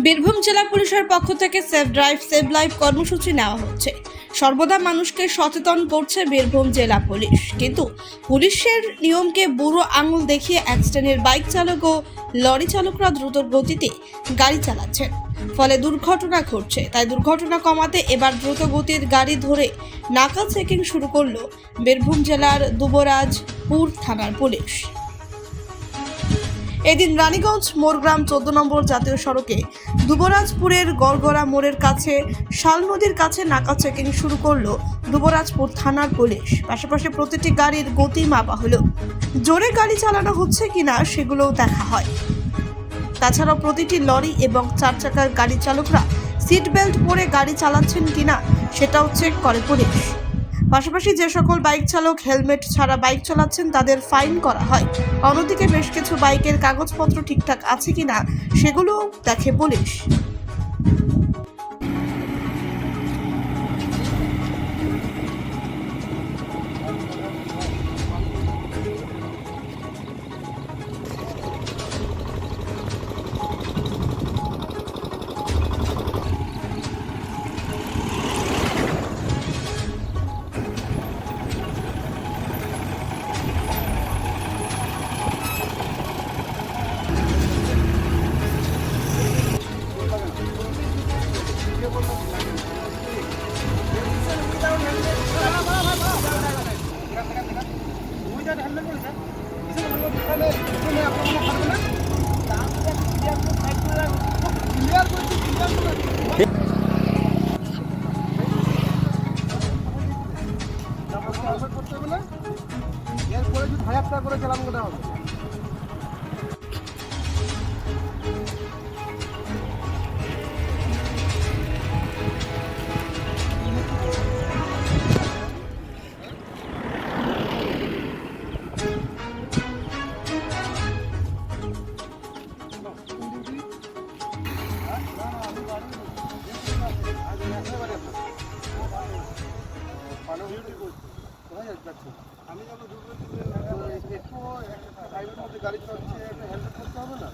বীরভূম জেলা পুলিশের পক্ষ থেকে সেফ ড্রাইভ সেভ লাইফ কর্মসূচি নেওয়া হচ্ছে। সর্বদা মানুষকে সচেতন করছে বীরভূম জেলা পুলিশ, কিন্তু পুলিশের নিয়মকে বুড়ো আঙুল দেখিয়ে এক শ্রেণীর বাইক চালক ও লরি চালকরা দ্রুত গতিতে গাড়ি চালাচ্ছেন, ফলে দুর্ঘটনা ঘটছে। তাই দুর্ঘটনা কমাতে এবার দ্রুত গতির গাড়ি ধরে নাকা চেকিং শুরু করলো বীরভূম জেলার দুবরাজপুর থানার পুলিশ। এদিন রানীগঞ্জ মোরগ্রাম 14 নম্বর জাতীয় সড়কে দুবরাজপুরের গড়গড়া মোড়ের কাছে শাল নদীর কাছে নাকা চেকিং শুরু করলো দুবরাজপুর থানার পুলিশ। পাশাপাশি প্রতিটি গাড়ির গতি মাপা হলো, জোরে গাড়ি চালানো হচ্ছে কিনা সেগুলোও দেখা হয়। তাছাড়াও প্রতিটি লরি এবং 4 চাকার গাড়ি চালকরা সিট বেল্ট পরে গাড়ি চালাচ্ছেন কিনা সেটাও চেক করে পুলিশ। পাশাপাশি যে সকল বাইক চালক হেলমেট ছাড়া বাইক চালাচ্ছেন তাদের ফাইন করা হয়। অন্যদিকে বেশ কিছু বাইকের কাগজপত্র ঠিকঠাক আছে কিনা সেগুলো দেখে পুলিশ। এরপরে যদি 1000 টাকা করে চালান করা হবে। আমি যাবো একটু ড্রাইভের মধ্যে গাড়ি চালাচ্ছি, একটা হেলমেট করতে হবে না?